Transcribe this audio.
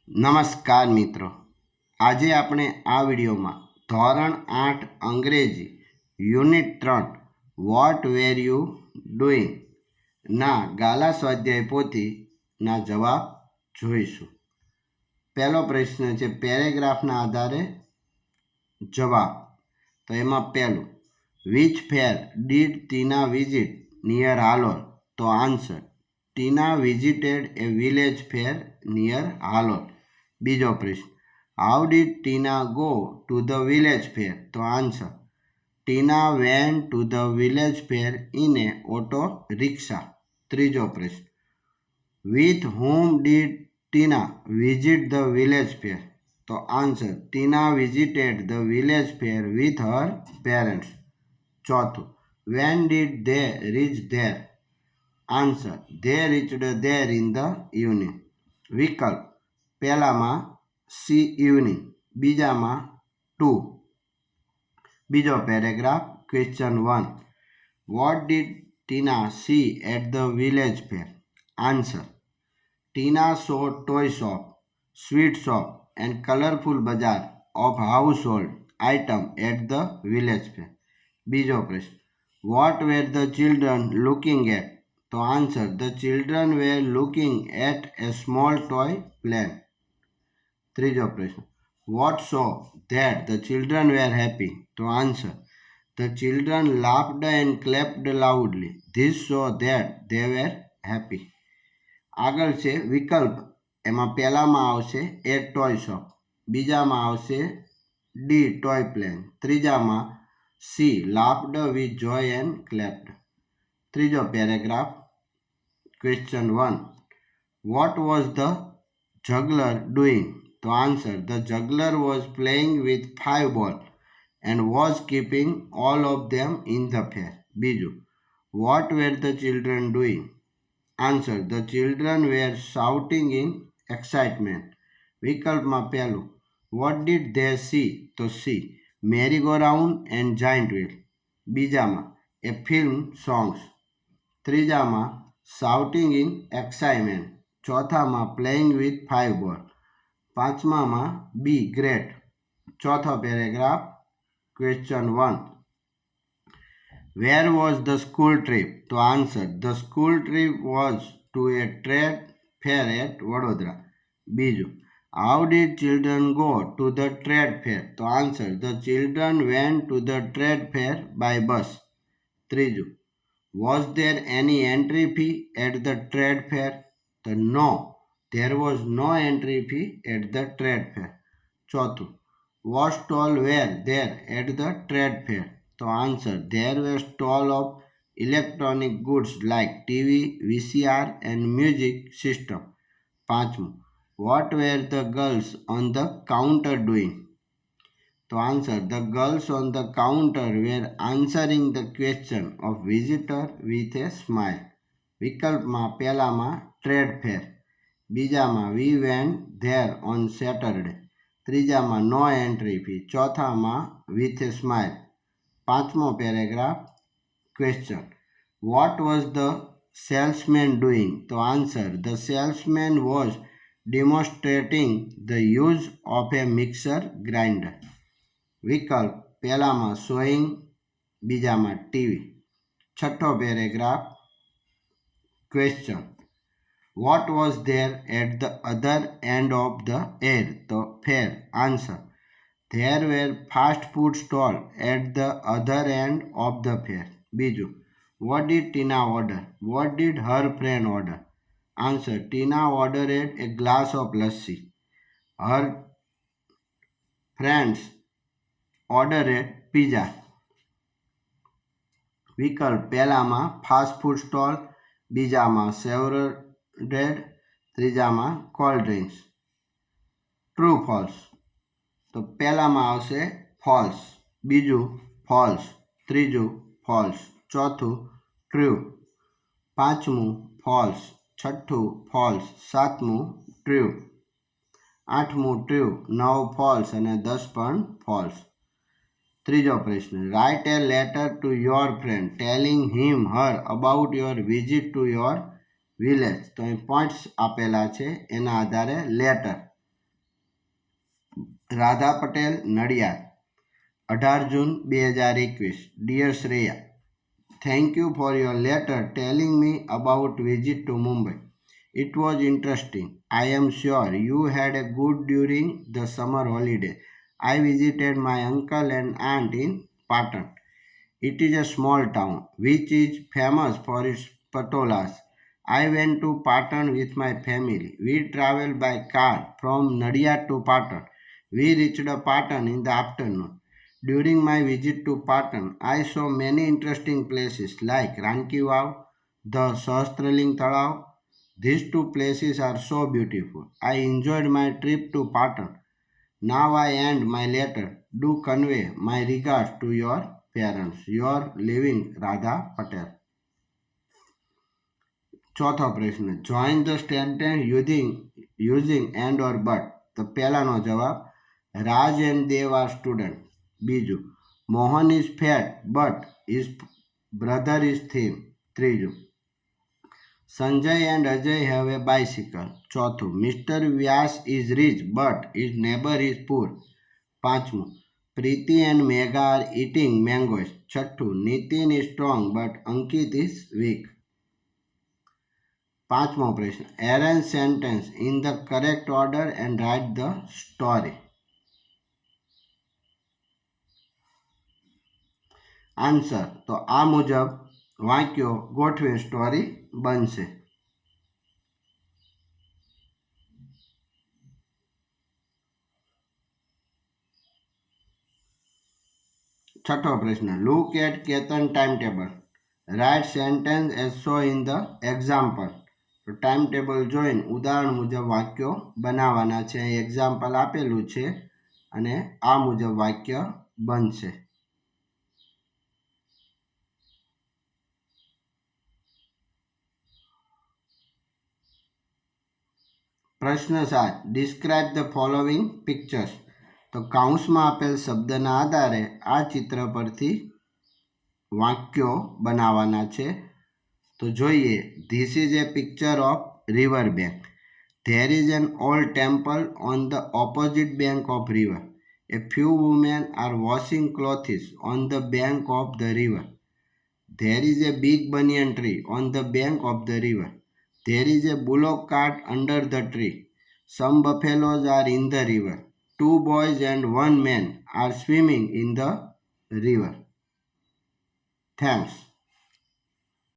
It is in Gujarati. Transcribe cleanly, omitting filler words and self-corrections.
નમસ્કાર મિત્રો, આજે આપણે આ વિડીયોમાં ધોરણ 8 અંગ્રેજી unit 3 what were you doing ના ગાલા સ્વાધ્યાય પોથીના જવાબ જોઈશું. પહેલો પ્રશ્ન છે પેરેગ્રાફના આધારે જવાબ. તો એમાં પહેલું, which fair did Tina visit near Halol? તો answer, Tina visited a village fair near Halol. બીજો પ્રશ્ન, how did Tina go to the village fair? તો answer, Tina went to the village fair in a auto rickshaw. ત્રીજો પ્રશ્ન, with whom did Tina visit the village fair? તો answer, Tina visited the village fair with her parents. ચોથું, when did they reach there? Answer, they reached there in the evening. વિકલ્પ, પહેલામાં સી ઇવનિંગ, બીજામાં 2. બીજો paragraph, question 1, what did Tina see at the village fair? Answer, Tina saw toy shop, sweet shop and colourful bazaar of household item at the village fair. બીજો પ્રશ્ન, what were the children looking at? તો answer, the children were looking at a small toy plane. ત્રીજો પ્રશ્ન, what show that the children were happy? તો answer, the children laughed and ક્લેપ્ડ loudly. This show that they were happy. આગળ છે વિકલ્પ. એમાં પહેલામાં આવશે એ ટોય શોપ, બીજામાં આવશે ડી ટોય પ્લેન, ત્રીજામાં C laughed with joy and clapped. ત્રીજો paragraph, question 1, what was the juggler doing? તો answer, the juggler was playing with 5 balls and was keeping all of them in the fair. બીજું, what were the children doing? Answer, the children were shouting in excitement. વિકલ્પમાં પહેલું, what did they see? તો see merry-go-round and giant wheel. બીજામાં a film songs. ત્રીજામાં shouting in excitement. ચોથામાં playing with 5 balls. પાંચમામાં બી ગ્રેટ. ચોથો paragraph, question 1, where was the school trip? તો answer, the school trip was to a trade fair at Vadodara. બીજું, how did children go to the trade fair? તો answer, the children went to the trade fair by bus. ત્રીજું, was there any entry fee at the trade fair? તો no, there was no entry fee at the trade fair. ચોથું, what stall were there at the trade fair? તો answer, there were stall of electronic goods like TV, VCR and music system. પાંચમું, what were the girls on the counter doing? તો answer, the girls on the counter were answering the question of visitor with a smile. વિકલ્પમાં પહેલામાં ટ્રેડ ફેર, બીજામાં we went there on Saturday, ત્રીજામાં નો એન્ટ્રી ફી, ચોથામાં વિથ એ સ્માઇલ. પાંચમો paragraph, question, what was the salesman doing? તો answer, the salesman was demonstrating the use of a mixer grinder. વિકલ્પ, પહેલામાં સોઈંગ, બીજામાં ટીવી. છઠ્ઠો paragraph, question, what was there at the other end of the air? તો fair. Answer, there were fast food stall at the other end of the fair. બીજું, what did Tina order? What did her friend order? Answer, Tina ordered a glass of lassi. Her friends ordered pizza. વિકલ્પ, પહેલામાં ફાસ્ટ ફૂડ સ્ટોલ, બીજામાં સેવરલ ડેડ, ત્રીજામાં કોલ્ડ ડ્રિંક્સ. True false? તો પહેલામાં આવશે ફોલ્સ, બીજું ફોલ્સ, ત્રીજું ફોલ્સ, ચોથું ટ્રુ, પાંચમું ફોલ્સ, છઠ્ઠું ફોલ્સ, સાતમું ટ્રુ, આઠમું ટ્રુ, 9 ફોલ્સ અને 10 પણ ફોલ્સ. ત્રીજો પ્રશ્ન, write a letter to your friend telling him her about your visit to your village. તો અહીં પોઈન્ટ્સ આપેલા છે, એના આધારે letter. Radha Patel, Nadiad, 18 June 2021. Dear Shreya, thank you for your letter telling me about visit to Mumbai. It was interesting. I am sure you had a good during the summer holiday. I visited my uncle and aunt in Patan. It is a small town which is famous for its patolas. I went to Patan with my family. We traveled by car from Nadia to Patan. We reached Patan in the afternoon. During my visit to Patan, I saw many interesting places like Ranki Vav, the Sahstraling Talav. These two places are so beautiful. I enjoyed my trip to Patan. Now I end my letter. Do convey my regards to your parents. Your living Radha Patel. ચોથો પ્રશ્ન, join the sentence using and or but. તો પહેલાનો જવાબ, Raj and Dev are student. બીજું, Mohan is fat but is brother is thin. ત્રીજું, Sanjay and Ajay have a bicycle. ચોથું, Mister Vyas is rich but is neighbour is poor. પાંચમું, Priti and Megha are eating mangoes. છઠ્ઠું, Nitin is strong but Ankit is weak. પાંચમો પ્રશ્ન, arrange sentence in the correct order and write the story. Answer, તો આ મુજબ વાક્યો ગોઠવી સ્ટોરી બનશે. છઠ્ઠો પ્રશ્ન, look at Ketan time table. Write sentence as show in the example. તો ટાઈમ ટેબલ જોઈને ઉદાહરણ મુજબ વાક્યો બનાવવાના છે. અહીં એક્ઝામ્પલ આપેલું છે અને આ મુજબ વાક્ય બનશે. પ્રશ્ન 7, ડિસ્ક્રાઇબ ધ ફોલોવિંગ પિક્ચર્સ. તો કૌંસમાં આપેલ શબ્દના આધારે આ ચિત્ર પરથી વાક્યો બનાવવાના છે. તો જોઈએ, this is A picture of river bank. There is an old temple on the opposite bank of river. A few women are washing clothes on the bank of the river. There is a big banyan tree on the bank of the river. There is a bullock cart under the tree. Some buffaloes are in the river. 2 boys and 1 man are swimming in the river. Thanks.